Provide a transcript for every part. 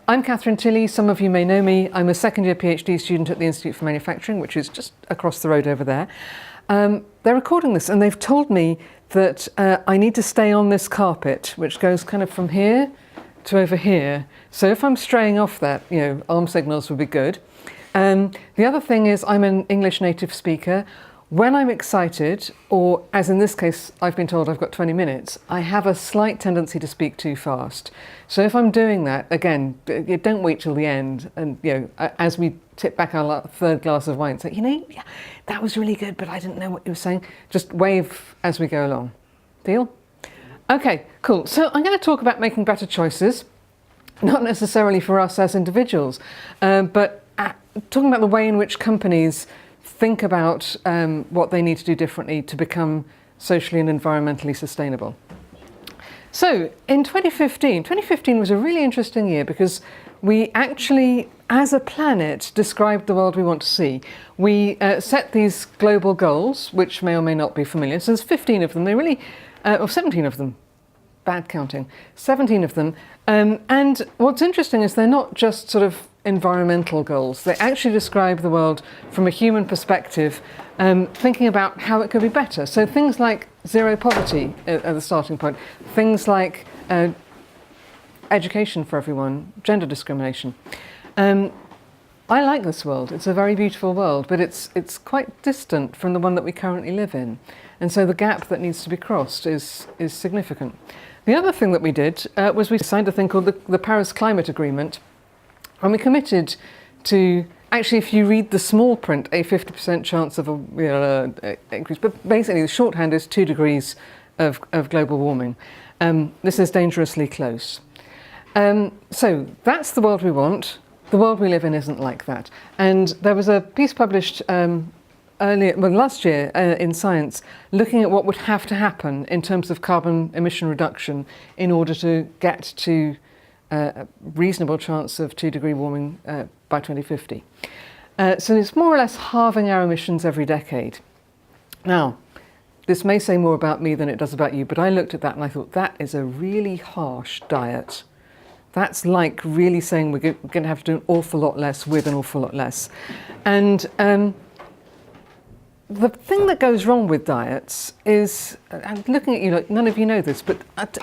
I'm Catherine Tilley. Some of you may know me. I'm a second-year PhD student at the Institute for Manufacturing, which is just across the road over there. They're recording this, and they've told me that I need to stay on this carpet, which goes kind of from here to over here. So if I'm straying off that, arm signals would be good. The other thing is I'm an English native speaker. When I'm excited, or as in this case, I've been told I've got 20 minutes, I have a slight tendency to speak too fast. So if I'm doing that, again, don't wait till the end. And, as we tip back our third glass of wine, say, yeah, that was really good, but I didn't know what you were saying. Just wave as we go along. Deal? Okay, cool. So I'm going to talk about making better choices, not necessarily for us as individuals, but talking about the way in which companies think about what they need to do differently to become socially and environmentally sustainable. So in 2015 was a really interesting year because we actually, as a planet, described the world we want to see. We set these global goals, which may or may not be familiar. So there's 15 of them. Or 17 of them. Bad counting. 17 of them. And what's interesting is they're not just sort of environmental goals. They actually describe the world from a human perspective, thinking about how it could be better. So things like zero poverty at the starting point, things like education for everyone, gender discrimination. I like this world. It's a very beautiful world, but it's quite distant from the one that we currently live in. And so the gap that needs to be crossed is significant. The other thing that we did was we signed a thing called the Paris Climate Agreement. And we committed to, actually, if you read the small print, a 50% chance of a increase. But basically, the shorthand is 2 degrees of global warming. This is dangerously close. So that's the world we want. The world we live in isn't like that. And there was a piece published last year in Science, looking at what would have to happen in terms of carbon emission reduction in order to get to a reasonable chance of 2-degree warming by 2050. So it's more or less halving our emissions every decade. Now, this may say more about me than it does about you, but I looked at that and I thought, that is a really harsh diet. That's like really saying we're going to have to do an awful lot less with an awful lot less. And the thing that goes wrong with diets is, I'm looking at you like none of you know this, but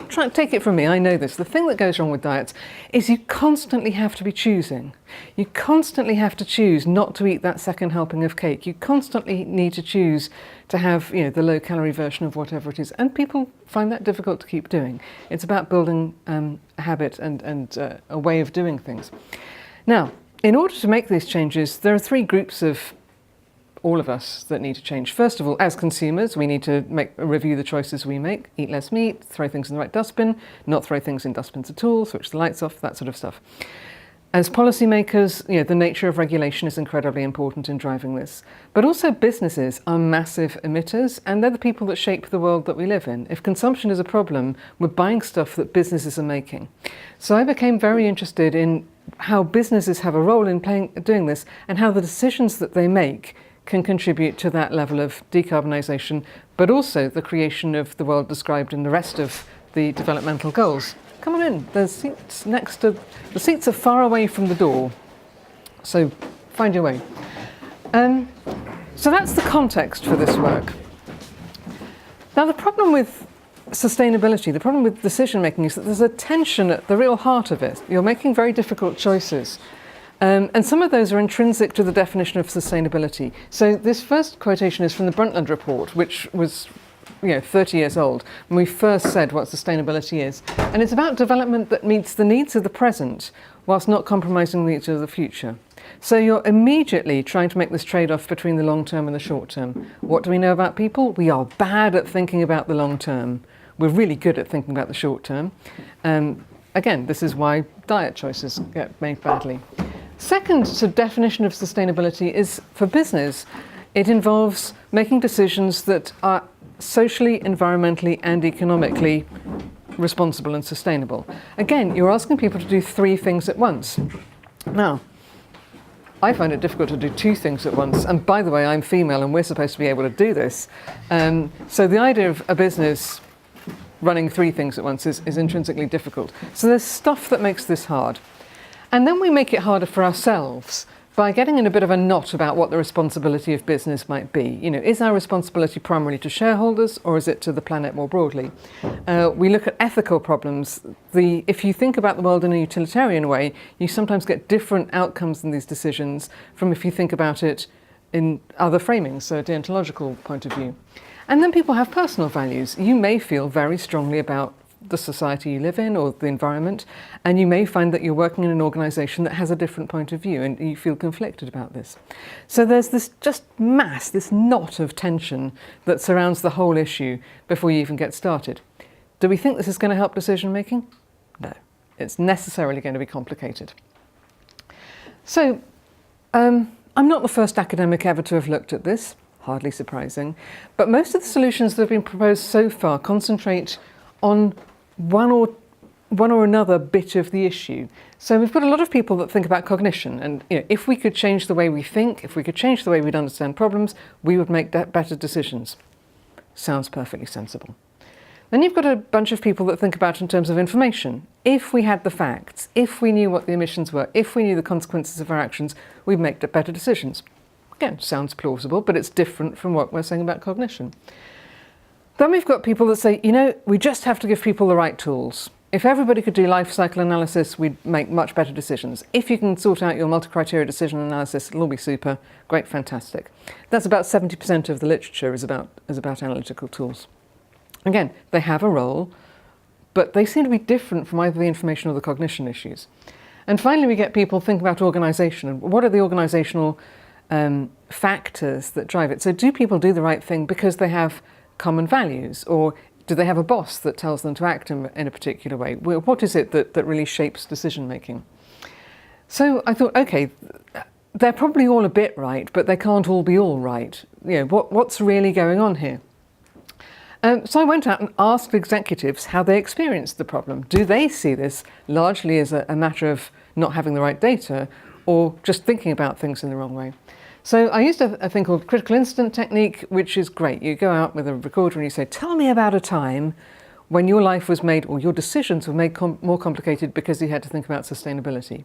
try to take it from me, I know this. The thing that goes wrong with diets is you constantly have to be choosing. You constantly have to choose not to eat that second helping of cake. You constantly need to choose to have the low-calorie version of whatever it is. And people find that difficult to keep doing. It's about building a habit and a way of doing things. Now, in order to make these changes, there are 3 groups of all of us that need to change. First of all, as consumers, we need to review the choices we make, eat less meat, throw things in the right dustbin, not throw things in dustbins at all, switch the lights off, that sort of stuff. As policymakers, the nature of regulation is incredibly important in driving this. But also businesses are massive emitters, and they're the people that shape the world that we live in. If consumption is a problem, we're buying stuff that businesses are making. So I became very interested in how businesses have a role in doing this, and how the decisions that they make can contribute to that level of decarbonisation, but also the creation of the world described in the rest of the developmental goals. Come on in, there's seats the seats are far away from the door, so find your way. So that's the context for this work. Now the problem with sustainability, the problem with decision making is that there's a tension at the real heart of it. You're making very difficult choices. And some of those are intrinsic to the definition of sustainability. So this first quotation is from the Brundtland Report, which was 30 years old, when we first said what sustainability is. And it's about development that meets the needs of the present, whilst not compromising the needs of the future. So you're immediately trying to make this trade-off between the long term and the short term. What do we know about people? We are bad at thinking about the long term. We're really good at thinking about the short term. Again, this is why diet choices get made badly. Second definition of sustainability is for business. It involves making decisions that are socially, environmentally, and economically responsible and sustainable. Again, you're asking people to do 3 things at once. Now, I find it difficult to do 2 things at once. And by the way, I'm female and we're supposed to be able to do this. So the idea of a business running 3 things at once is intrinsically difficult. So there's stuff that makes this hard. And then we make it harder for ourselves by getting in a bit of a knot about what the responsibility of business might be. You know, is our responsibility primarily to shareholders or is it to the planet more broadly? We look at ethical problems. If you think about the world in a utilitarian way, you sometimes get different outcomes in these decisions from if you think about it in other framings, so a deontological point of view. And then people have personal values. You may feel very strongly about the society you live in or the environment, and you may find that you're working in an organisation that has a different point of view and you feel conflicted about this. So there's this this knot of tension that surrounds the whole issue before you even get started. Do we think this is going to help decision making? No. It's necessarily going to be complicated. So I'm not the first academic ever to have looked at this, hardly surprising, but most of the solutions that have been proposed so far concentrate on one or another bit of the issue. So we've got a lot of people that think about cognition, and if we could change the way we think, if we could change the way we'd understand problems, we would make better decisions. Sounds perfectly sensible. Then you've got a bunch of people that think about it in terms of information. If we had the facts, if we knew what the emissions were, if we knew the consequences of our actions, we'd make better decisions. Again, sounds plausible, but it's different from what we're saying about cognition. Then we've got people that say, we just have to give people the right tools. If everybody could do life cycle analysis, we'd make much better decisions. If you can sort out your multi-criteria decision analysis, it'll all be super, great, fantastic. That's about 70% of the literature is about analytical tools. Again, they have a role, but they seem to be different from either the information or the cognition issues. And finally, we get people thinking about organisation and what are the organisational factors that drive it. So do people do the right thing because they have common values, or do they have a boss that tells them to act in a particular way? What is it that really shapes decision making? So I thought, okay, they're probably all a bit right, but they can't all be all right. What's really going on here? So I went out and asked executives how they experienced the problem. Do they see this largely as a matter of not having the right data, or just thinking about things in the wrong way? So I used a thing called critical incident technique, which is great. You go out with a recorder and you say, tell me about a time when your life was made, or your decisions were made more complicated because you had to think about sustainability.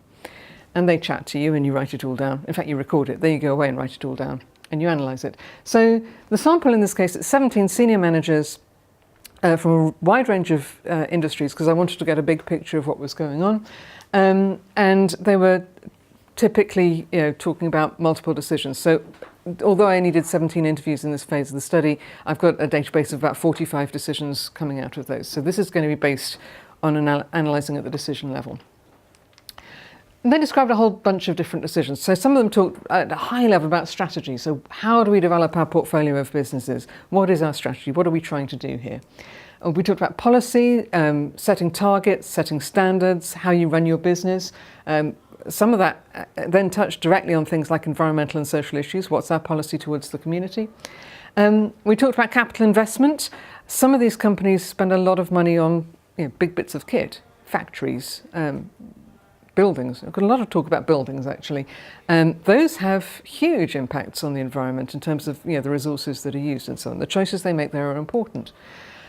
And they chat to you and you write it all down. In fact, you record it. Then you go away and write it all down and you analyse it. So the sample in this case is 17 senior managers from a wide range of industries, because I wanted to get a big picture of what was going on. And they were typically talking about multiple decisions. So although I only did 17 interviews in this phase of the study, I've got a database of about 45 decisions coming out of those. So this is going to be based on analysing at the decision level. And they described a whole bunch of different decisions. So some of them talked at a high level about strategy. So how do we develop our portfolio of businesses? What is our strategy? What are we trying to do here? We talked about policy, setting targets, setting standards, how you run your business. Some of that then touched directly on things like environmental and social issues. What's our policy towards the community? We talked about capital investment. Some of these companies spend a lot of money on big bits of kit, factories, buildings. I've got a lot of talk about buildings, actually. Those have huge impacts on the environment in terms of the resources that are used and so on. The choices they make there are important.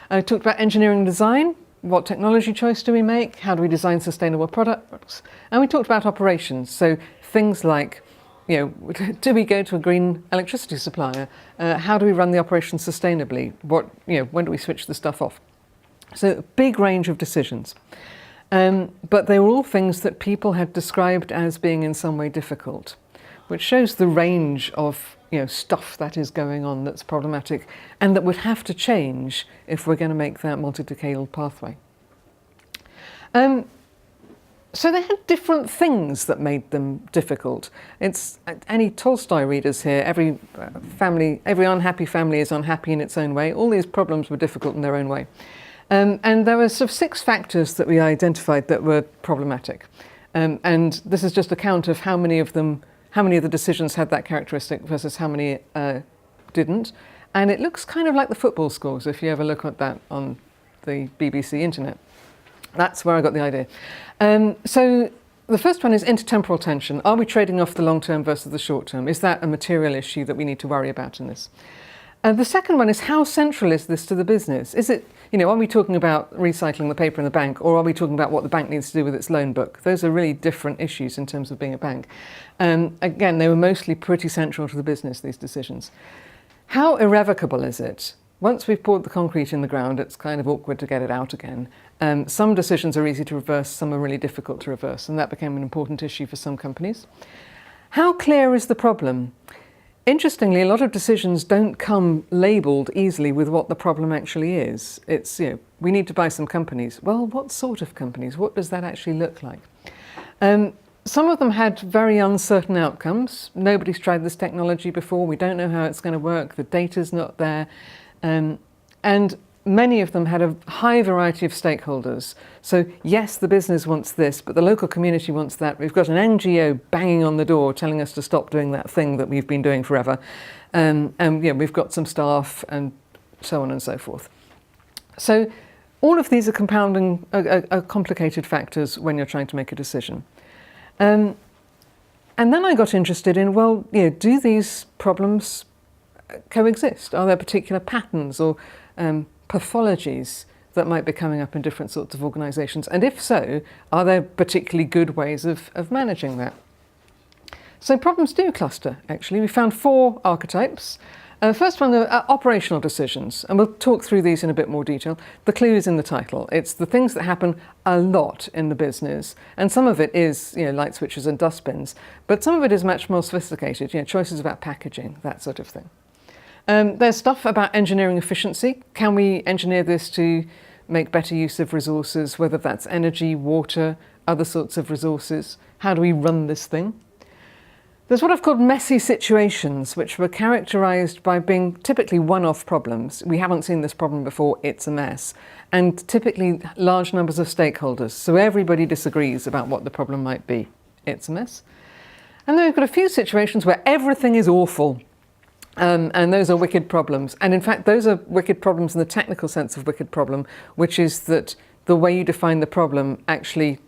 I talked about engineering and design. What technology choice do we make? How do we design sustainable products? And we talked about operations. So things like, do we go to a green electricity supplier? How do we run the operation sustainably? When do we switch the stuff off? So a big range of decisions. But they were all things that people had described as being in some way difficult, which shows the range of stuff that is going on that's problematic and that would have to change if we're going to make that multi-decadal pathway. So they had different things that made them difficult. It's any Tolstoy readers here, every unhappy family is unhappy in its own way. All these problems were difficult in their own way. And there were sort of 6 factors that we identified that were problematic. And this is just a count of how many of the decisions had that characteristic versus how many didn't. And it looks kind of like the football scores if you ever look at that on the BBC internet. That's where I got the idea. So the first one is intertemporal tension. Are we trading off the long term versus the short term? Is that a material issue that we need to worry about in this? The second one is, how central is this to the business? Is it, are we talking about recycling the paper in the bank, or are we talking about what the bank needs to do with its loan book? Those are really different issues in terms of being a bank. Again, they were mostly pretty central to the business, these decisions. How irrevocable is it? Once we've poured the concrete in the ground, it's kind of awkward to get it out again. Some decisions are easy to reverse, some are really difficult to reverse, and that became an important issue for some companies. How clear is the problem? Interestingly, a lot of decisions don't come labelled easily with what the problem actually is. It's, we need to buy some companies. Well, what sort of companies? What does that actually look like? Some of them had very uncertain outcomes. Nobody's tried this technology before. We don't know how it's going to work. The data's not there. And many of them had a high variety of stakeholders. So yes, the business wants this, but the local community wants that. We've got an NGO banging on the door telling us to stop doing that thing that we've been doing forever. And we've got some staff and so on and so forth. So all of these are compounding, are complicated factors when you're trying to make a decision. And then I got interested in, do these problems coexist? Are there particular patterns or pathologies that might be coming up in different sorts of organisations? And if so, are there particularly good ways of managing that? So problems do cluster, actually. We found 4 archetypes. First one, operational decisions, and we'll talk through these in a bit more detail. The clue is in the title. It's the things that happen a lot in the business, and some of it is light switches and dustbins, but some of it is much more sophisticated, choices about packaging, that sort of thing. There's stuff about engineering efficiency. Can we engineer this to make better use of resources, whether that's energy, water, other sorts of resources? How do we run this thing? There's what I've called messy situations, which were characterised by being typically one-off problems. We haven't seen this problem before, it's a mess. And typically large numbers of stakeholders, so everybody disagrees about what the problem might be. It's a mess. And then we've got a few situations where everything is awful. And those are wicked problems. And in fact, those are wicked problems in the technical sense of wicked problem, which is that the way you define the problem actually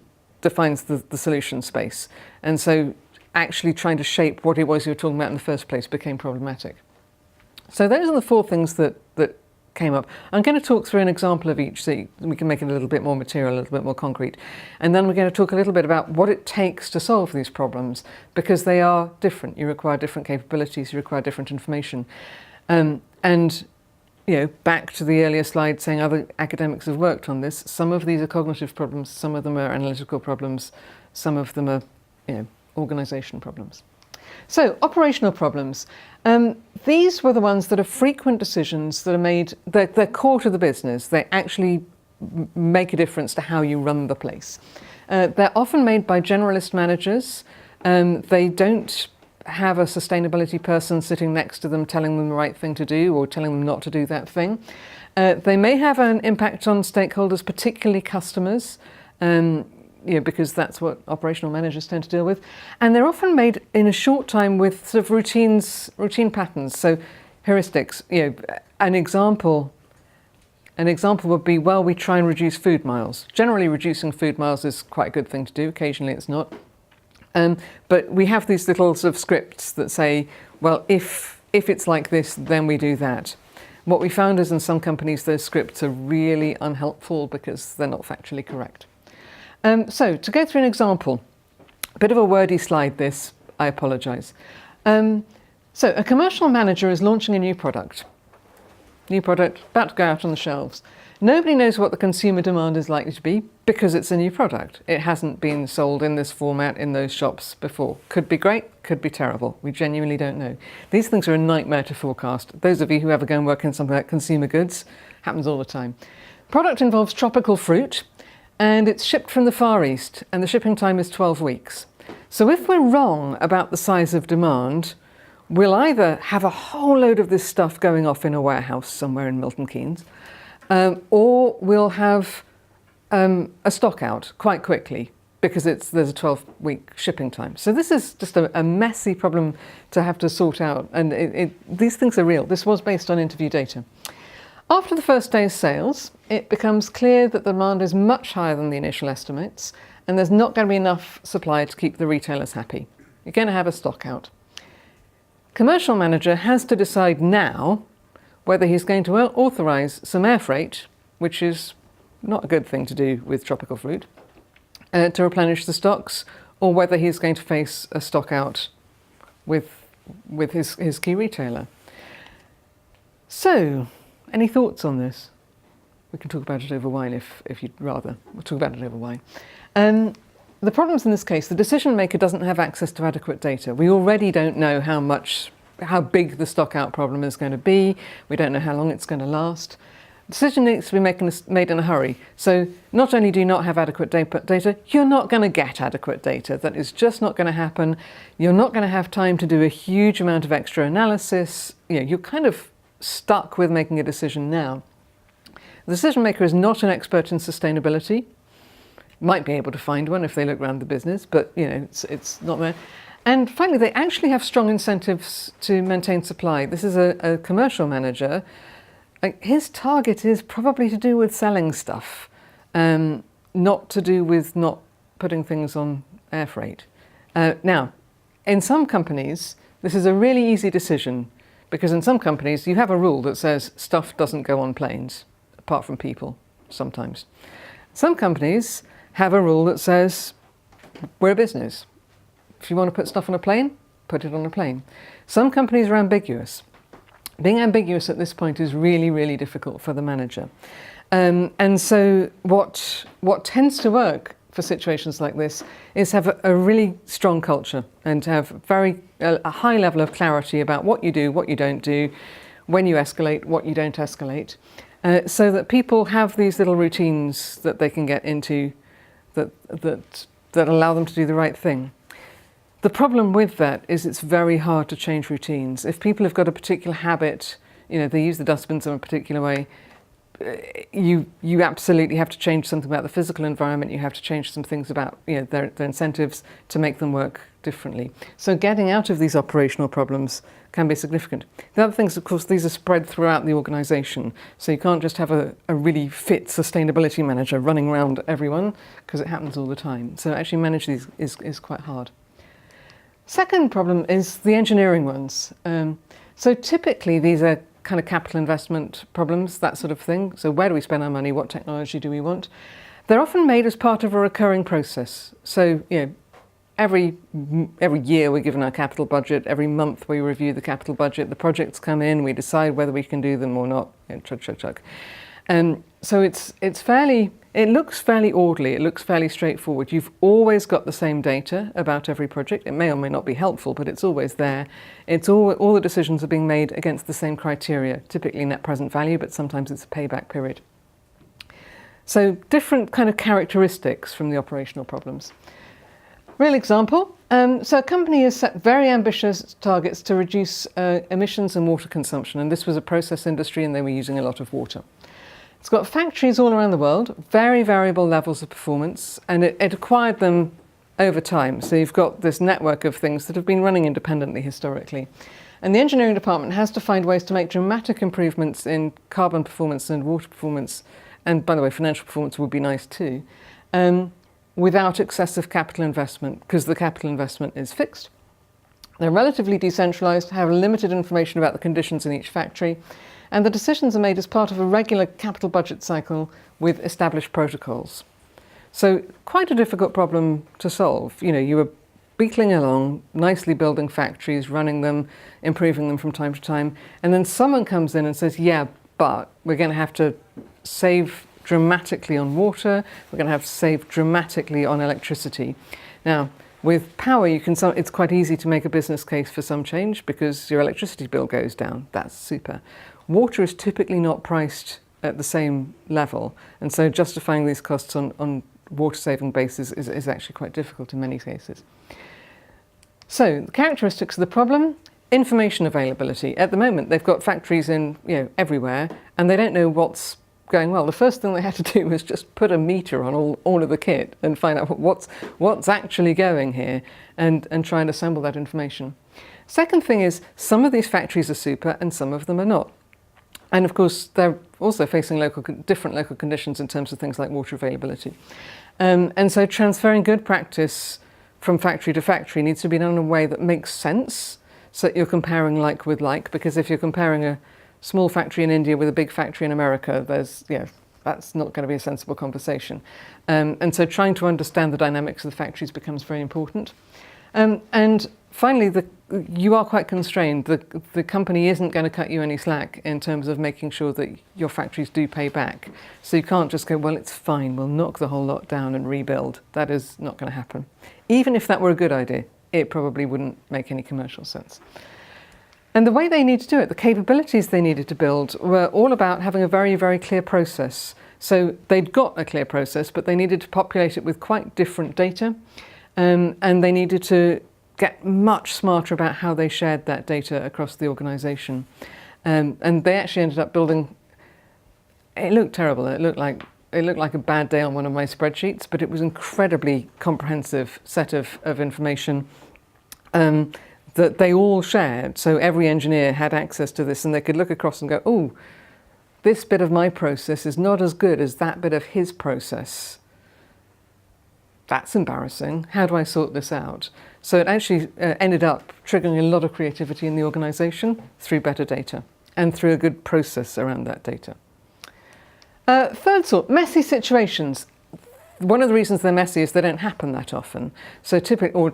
defines the solution space. And so actually trying to shape what it was you were talking about in the first place became problematic. So those are the 4 things that came up. I'm going to talk through an example of each so we can make it a little bit more material, a little bit more concrete. And then we're going to talk a little bit about what it takes to solve these problems, because they are different. You require different capabilities, you require different information. And back to the earlier slide saying other academics have worked on this. Some of these are cognitive problems, some of them are analytical problems, some of them are organisation problems. So, operational problems. These were the ones that are frequent decisions that are made, they're core to the business. They actually make a difference to how you run the place. They're often made by generalist managers. They don't have a sustainability person sitting next to them telling them the right thing to do or telling them not to do that thing. They may have an impact on stakeholders, particularly customers. Because that's what operational managers tend to deal with. And they're often made in a short time with sort of routine patterns. So heuristics, an example would be, we try and reduce food miles. Generally, reducing food miles is quite a good thing to do. Occasionally it's not. But we have these little sort of scripts that say, if it's like this, then we do that. What we found is in some companies, those scripts are really unhelpful because they're not factually correct. So, to go through an example, a bit of a wordy slide this, I apologise. So, a commercial manager is launching a new product, about to go out on the shelves. Nobody knows what the consumer demand is likely to be because it's a new product. It hasn't been sold in this format in those shops before. Could be great, could be terrible. We genuinely don't know. These things are a nightmare to forecast. Those of you who ever go and work in something like consumer goods, happens all the time. Product involves tropical fruit, and it's shipped from the Far East, and the shipping time is 12 weeks. So if we're wrong about the size of demand, we'll either have a whole load of this stuff going off in a warehouse somewhere in Milton Keynes, or we'll have a stock out quite quickly because there's a 12-week shipping time. So this is just a messy problem to have to sort out, and these things are real. This was based on interview data. After the first day's sales, it becomes clear that the demand is much higher than the initial estimates, and there's not going to be enough supply to keep the retailers happy. You're going to have a stock out. Commercial manager has to decide now whether he's going to authorise some air freight, which is not a good thing to do with tropical fruit, to replenish the stocks, or whether he's going to face a stock out with his key retailer. So, any thoughts on this? We can talk about it over wine if you'd rather. We'll talk about it over wine. The problems in this case, the decision maker doesn't have access to adequate data. We already don't know how big the stock out problem is going to be. We don't know how long it's going to last. Decision needs to be made in a hurry. So not only do you not have adequate data, you're not going to get adequate data. That is just not going to happen. You're not going to have time to do a huge amount of extra analysis. You're kind of stuck with making a decision now. The decision maker is not an expert in sustainability. Might be able to find one if they look around the business, but it's not there. And finally, they actually have strong incentives to maintain supply. This is a commercial manager. His target is probably to do with selling stuff, not to do with not putting things on air freight. Now, in some companies, this is a really easy decision, because in some companies you have a rule that says stuff doesn't go on planes, apart from people, sometimes. Some companies have a rule that says we're a business. If you want to put stuff on a plane, put it on a plane. Some companies are ambiguous. Being ambiguous at this point is really, really difficult for the manager. And so what tends to work for situations like this is have a really strong culture and have a high level of clarity about what you do, what you don't do, when you escalate, what you don't escalate, so that people have these little routines that they can get into that allow them to do the right thing. The problem with that is it's very hard to change routines. If people have got a particular habit, they use the dustbins in a particular way, you absolutely have to change something about the physical environment. You have to change some things about their incentives to make them work differently. So getting out of these operational problems can be significant. The other things, of course, these are spread throughout the organisation. So you can't just have a really fit sustainability manager running around everyone, because it happens all the time. So actually manage these is quite hard. Second problem is the engineering ones. So typically these are kind of capital investment problems, that sort of thing. So where do we spend our money? What technology do we want? They're often made as part of a recurring process. So every year we're given our capital budget. Every month we review the capital budget. The projects come in. We decide whether we can do them or not. Chug. So it looks fairly orderly, it looks fairly straightforward. You've always got the same data about every project. It may or may not be helpful, but it's always there. It's all the decisions are being made against the same criteria, typically net present value, but sometimes it's a payback period. So different kind of characteristics from the operational problems. Real example, so a company has set very ambitious targets to reduce emissions and water consumption, and this was a process industry and they were using a lot of water. It's got factories all around the world, very variable levels of performance, and it acquired them over time. So you've got this network of things that have been running independently historically. And the engineering department has to find ways to make dramatic improvements in carbon performance and water performance, and by the way, financial performance would be nice too, without excessive capital investment, because the capital investment is fixed. They're relatively decentralized, have limited information about the conditions in each factory, and the decisions are made as part of a regular capital budget cycle with established protocols. So quite a difficult problem to solve. You were beetling along, nicely building factories, running them, improving them from time to time, and then someone comes in and says, yeah, but we're going to have to save dramatically on water, we're going to have to save dramatically on electricity. Now, with power, it's quite easy to make a business case for some change because your electricity bill goes down. That's super. Water is typically not priced at the same level, and so justifying these costs on water-saving basis is actually quite difficult in many cases. So, the characteristics of the problem: information availability. At the moment, they've got factories in everywhere, and they don't know what's going well. The first thing they had to do was just put a meter on all of the kit and find out what's actually going here, and try and assemble that information. Second thing is, some of these factories are super and some of them are not. And of course, they're also facing different local conditions in terms of things like water availability. And so transferring good practice from factory to factory needs to be done in a way that makes sense, so that you're comparing like with like, because if you're comparing a small factory in India with a big factory in America, that's not going to be a sensible conversation. And so trying to understand the dynamics of the factories becomes very important. And finally, you are quite constrained. The company isn't going to cut you any slack in terms of making sure that your factories do pay back. So you can't just go, well, it's fine, we'll knock the whole lot down and rebuild. That is not going to happen. Even if that were a good idea, it probably wouldn't make any commercial sense. And the way they need to do it, the capabilities they needed to build, were all about having a very, very clear process. So they'd got a clear process, but they needed to populate it with quite different data. And they needed to get much smarter about how they shared that data across the organisation. And they actually ended up building, it looked terrible. It looked like a bad day on one of my spreadsheets, but it was an incredibly comprehensive set of information that they all shared. So every engineer had access to this, and they could look across and go, oh, this bit of my process is not as good as that bit of his process. That's embarrassing. How do I sort this out? So it actually ended up triggering a lot of creativity in the organisation through better data and through a good process around that data. Third sort, messy situations. One of the reasons they're messy is they don't happen that often. So typically,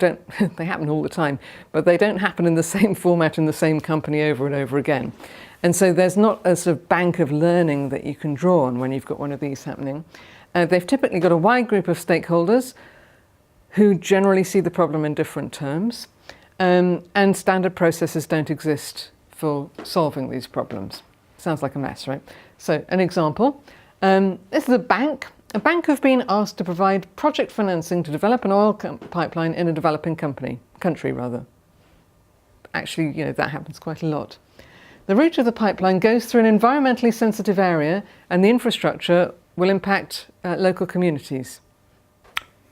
they happen all the time, but they don't happen in the same format in the same company over and over again. And so there's not a sort of bank of learning that you can draw on when you've got one of these happening. They've typically got a wide group of stakeholders who generally see the problem in different terms, and standard processes don't exist for solving these problems. Sounds like a mess, right? So an example, this is a bank. A bank have been asked to provide project financing to develop an oil pipeline in a developing country. Actually, that happens quite a lot. The route of the pipeline goes through an environmentally sensitive area, and the infrastructure will impact local communities.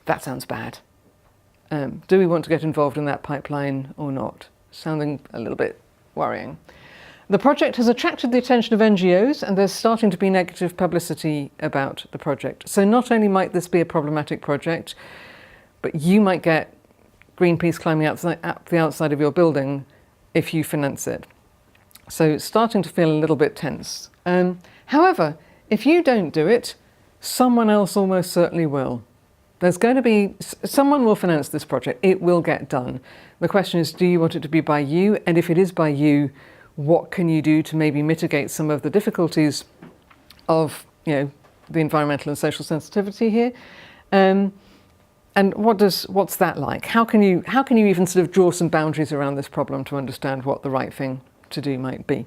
That sounds bad. Do we want to get involved in that pipeline or not? Sounding a little bit worrying. The project has attracted the attention of NGOs, and there's starting to be negative publicity about the project. So not only might this be a problematic project, but you might get Greenpeace climbing up the outside of your building if you finance it. So it's starting to feel a little bit tense. However, if you don't do it, someone else almost certainly will. There's going to be, someone will finance this project. It will get done. The question is, do you want it to be by you? And if it is by you, what can you do to maybe mitigate some of the difficulties of, the environmental and social sensitivity here? And what's that like? How can you even sort of draw some boundaries around this problem to understand what the right thing to do might be?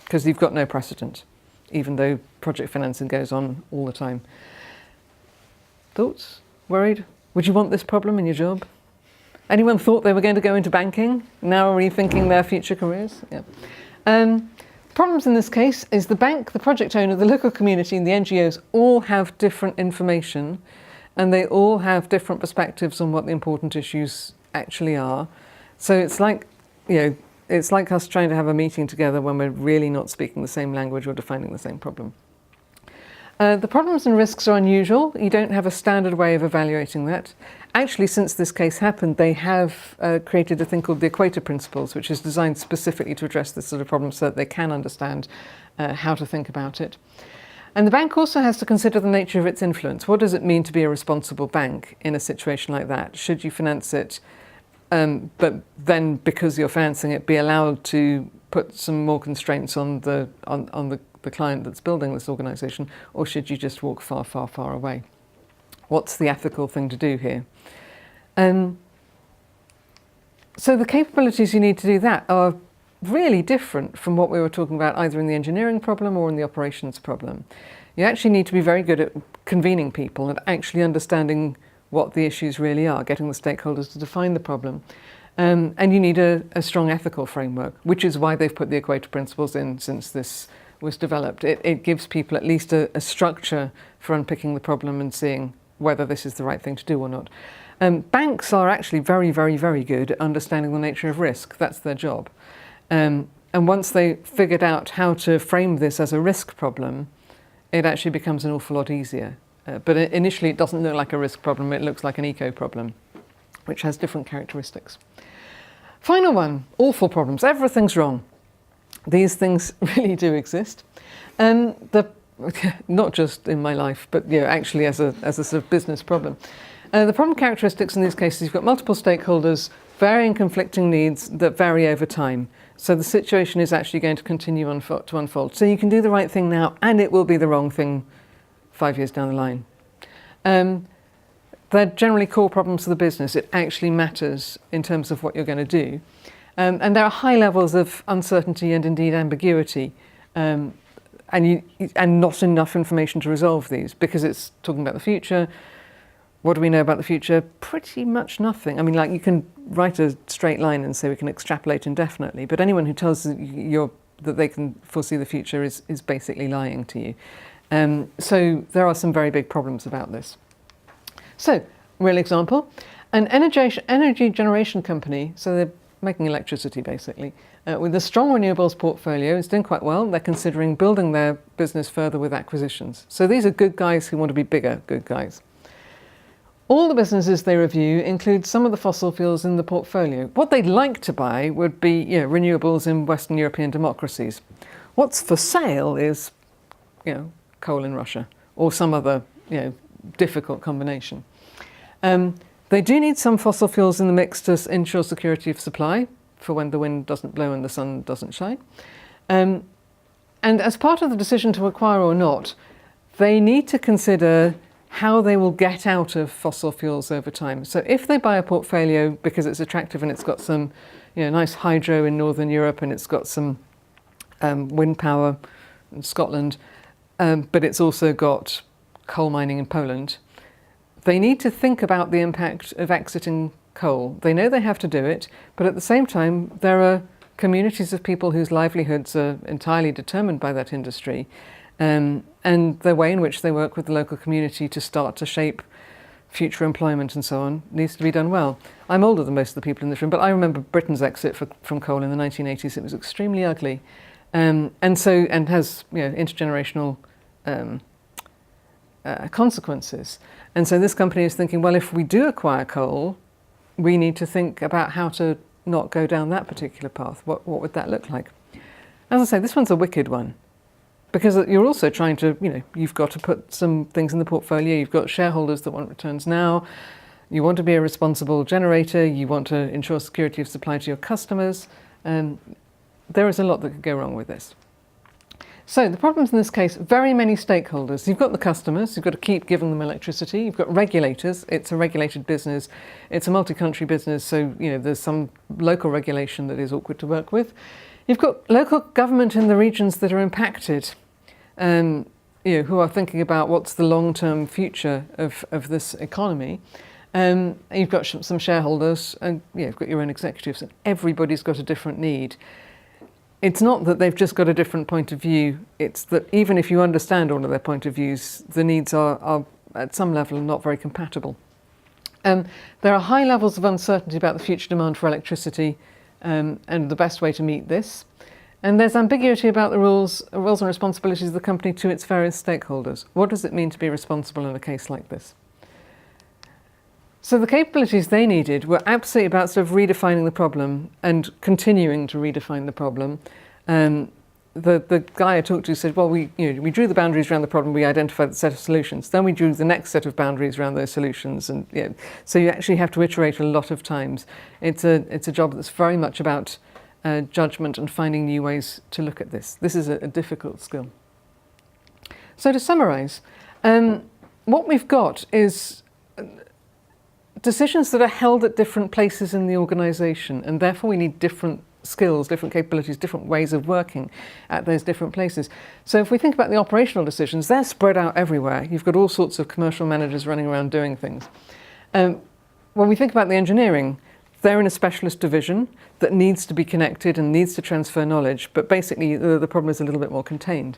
Because you've got no precedent, even though project financing goes on all the time. Thoughts? Worried? Would you want this problem in your job? Anyone thought they were going to go into banking, now rethinking their future careers? Yeah. Problems in this case is the bank, the project owner, the local community and the NGOs all have different information, and they all have different perspectives on what the important issues actually are. So it's like, it's like us trying to have a meeting together when we're really not speaking the same language or defining the same problem. The problems and risks are unusual. You don't have a standard way of evaluating that. Actually, since this case happened, they have created a thing called the Equator Principles, which is designed specifically to address this sort of problem so that they can understand how to think about it. And the bank also has to consider the nature of its influence. What does it mean to be a responsible bank in a situation like that? Should you finance it, but then because you're financing it, be allowed to put some more constraints on the client that's building this organisation, or should you just walk far, far, far away? What's the ethical thing to do here? So the capabilities you need to do that are really different from what we were talking about either in the engineering problem or in the operations problem. You actually need to be very good at convening people and actually understanding what the issues really are, getting the stakeholders to define the problem. And you need a strong ethical framework, which is why they've put the Equator Principles in since this was developed. It gives people at least a structure for unpicking the problem and seeing whether this is the right thing to do or not. Banks are actually very, very, very good at understanding the nature of risk. That's their job. And once they figured out how to frame this as a risk problem, it actually becomes an awful lot easier. But initially it doesn't look like a risk problem, it looks like an eco problem, which has different characteristics. Final one, awful problems. Everything's wrong. These things really do exist. Not just in my life, but actually as a sort of business problem. The problem characteristics in these cases, you've got multiple stakeholders, varying conflicting needs that vary over time. So the situation is actually going to continue to unfold. So you can do the right thing now, and it will be the wrong thing 5 years down the line. They're generally core problems for the business. It actually matters in terms of what you're going to do. And there are high levels of uncertainty and indeed ambiguity, and not enough information to resolve these, because it's talking about the future. What do we know about the future? Pretty much nothing. I mean, like, you can write a straight line and say we can extrapolate indefinitely, but anyone who tells you that they can foresee the future is basically lying to you. So there are some very big problems about this. So, real example, an energy generation company, so they're making electricity basically, with a strong renewables portfolio, is doing quite well. They're considering building their business further with acquisitions. So these are good guys who want to be bigger good guys. All the businesses they review include some of the fossil fuels in the portfolio. What they'd like to buy would be renewables in Western European democracies. What's for sale is coal in Russia or some other difficult combination. They do need some fossil fuels in the mix to ensure security of supply for when the wind doesn't blow and the sun doesn't shine. And as part of the decision to acquire or not, they need to consider how they will get out of fossil fuels over time. So if they buy a portfolio because it's attractive and it's got some nice hydro in Northern Europe and it's got some wind power in Scotland, but it's also got coal mining in Poland, they need to think about the impact of exiting coal. They know they have to do it, but at the same time, there are communities of people whose livelihoods are entirely determined by that industry, and the way in which they work with the local community to start to shape future employment and so on needs to be done well. I'm older than most of the people in this room, but I remember Britain's exit from coal in the 1980s. It was extremely ugly, and has intergenerational consequences. And so this company is thinking, well, if we do acquire coal, we need to think about how to not go down that particular path. What would that look like? As I say, this one's a wicked one, because you're also trying to, you've got to put some things in the portfolio. You've got shareholders that want returns now. You want to be a responsible generator. You want to ensure security of supply to your customers. There is a lot that could go wrong with this. So the problems in this case, very many stakeholders. You've got the customers, you've got to keep giving them electricity. You've got regulators, it's a regulated business. It's a multi-country business, so there's some local regulation that is awkward to work with. You've got local government in the regions that are impacted, who are thinking about what's the long-term future of this economy. You've got some shareholders, and you've got your own executives, and everybody's got a different need. It's not that they've just got a different point of view, it's that even if you understand all of their point of views, the needs are at some level not very compatible. There are high levels of uncertainty about the future demand for electricity and the best way to meet this. And there's ambiguity about the roles and responsibilities of the company to its various stakeholders. What does it mean to be responsible in a case like this? So the capabilities they needed were absolutely about sort of redefining the problem and continuing to redefine the problem. The guy I talked to said, well, we drew the boundaries around the problem, we identified the set of solutions, then we drew the next set of boundaries around those solutions, and so you actually have to iterate a lot of times. It's a job that's very much about judgment and finding new ways to look at this. This is a difficult skill. So to summarise, what we've got is decisions that are held at different places in the organisation, and therefore we need different skills, different capabilities, different ways of working at those different places. So if we think about the operational decisions, they're spread out everywhere. You've got all sorts of commercial managers running around doing things. When we think about the engineering, they're in a specialist division that needs to be connected and needs to transfer knowledge, but basically the problem is a little bit more contained.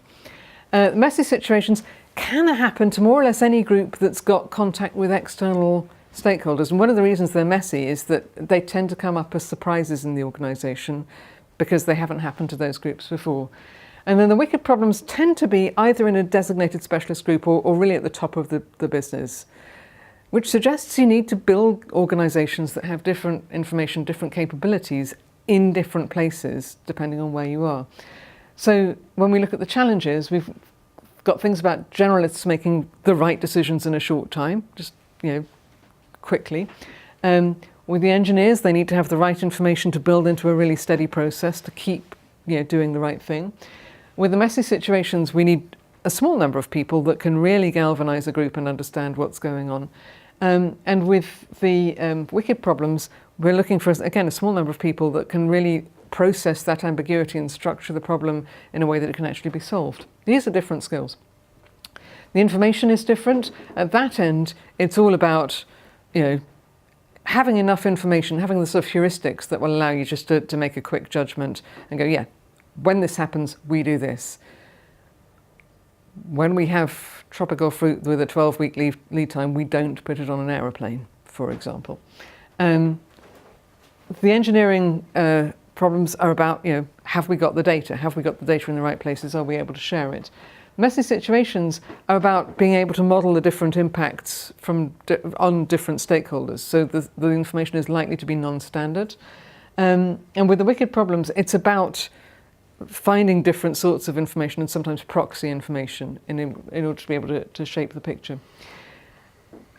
Messy situations can happen to more or less any group that's got contact with external stakeholders, and one of the reasons they're messy is that they tend to come up as surprises in the organisation because they haven't happened to those groups before. And then the wicked problems tend to be either in a designated specialist group or really at the top of the business, which suggests you need to build organisations that have different information, different capabilities, in different places depending on where you are. So when we look at the challenges, we've got things about generalists making the right decisions in a short time, just quickly. With the engineers, they need to have the right information to build into a really steady process to keep doing the right thing. With the messy situations, we need a small number of people that can really galvanize a group and understand what's going on. And with the wicked problems, we're looking for, again, a small number of people that can really process that ambiguity and structure the problem in a way that it can actually be solved. These are different skills. The information is different. At that end, it's all about, having enough information, having the sort of heuristics that will allow you just to make a quick judgment and go, yeah, when this happens, we do this. When we have tropical fruit with a 12-week lead time, we don't put it on an aeroplane, for example. The engineering problems are about, have we got the data? Have we got the data in the right places? Are we able to share it? Messy situations are about being able to model the different impacts on different stakeholders. So the information is likely to be non-standard. And with the wicked problems, it's about finding different sorts of information and sometimes proxy information in order to be able to shape the picture.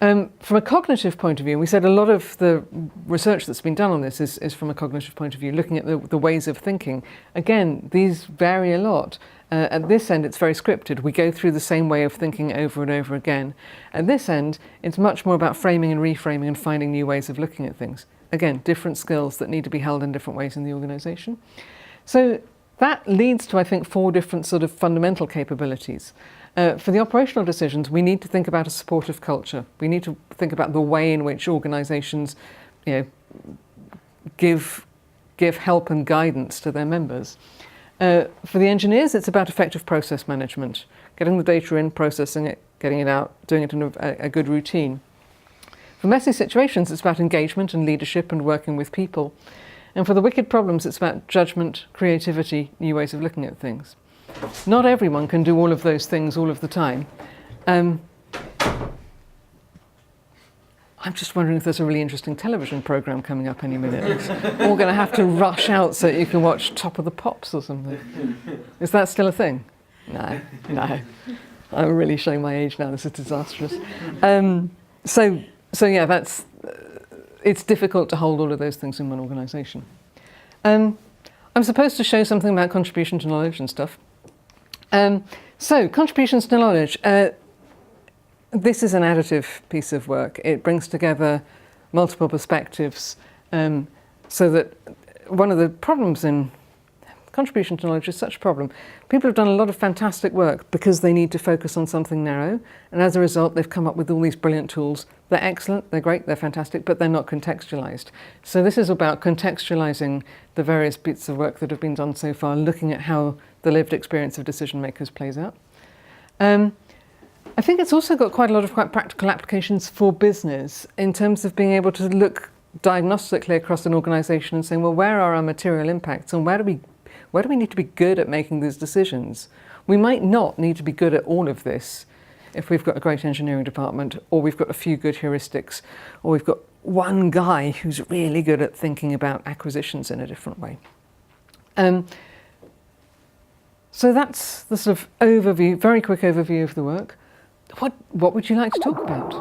From a cognitive point of view, we said a lot of the research that's been done on this is from a cognitive point of view, looking at the ways of thinking. Again, these vary a lot. At this end, it's very scripted. We go through the same way of thinking over and over again. At this end, it's much more about framing and reframing and finding new ways of looking at things. Again, different skills that need to be held in different ways in the organisation. So that leads to, I think, 4 different sort of fundamental capabilities. For the operational decisions, we need to think about a supportive culture. We need to think about the way in which organisations, give help and guidance to their members. For the engineers, it's about effective process management, getting the data in, processing it, getting it out, doing it in a good routine. For messy situations, it's about engagement and leadership and working with people. And for the wicked problems, it's about judgment, creativity, new ways of looking at things. Not everyone can do all of those things all of the time. I'm just wondering if there's a really interesting television programme coming up any minute. We're going to have to rush out so you can watch Top of the Pops or something. Is that still a thing? No. I'm really showing my age now. This is disastrous. So yeah, it's difficult to hold all of those things in one organisation. I'm supposed to show something about contribution to knowledge and stuff. So contributions to knowledge. This is an additive piece of work. It brings together multiple perspectives so that one of the problems in contribution to knowledge is such a problem. People have done a lot of fantastic work because they need to focus on something narrow, and as a result they've come up with all these brilliant tools. They're excellent, they're great, they're fantastic, but they're not contextualized. So this is about contextualizing the various bits of work that have been done so far, looking at how the lived experience of decision makers plays out. I think it's also got quite a lot of quite practical applications for business in terms of being able to look diagnostically across an organisation and saying, well, where are our material impacts and where do we need to be good at making these decisions? We might not need to be good at all of this if we've got a great engineering department, or we've got a few good heuristics, or we've got one guy who's really good at thinking about acquisitions in a different way. So that's the sort of overview, very quick overview of the work. What would you like to talk about?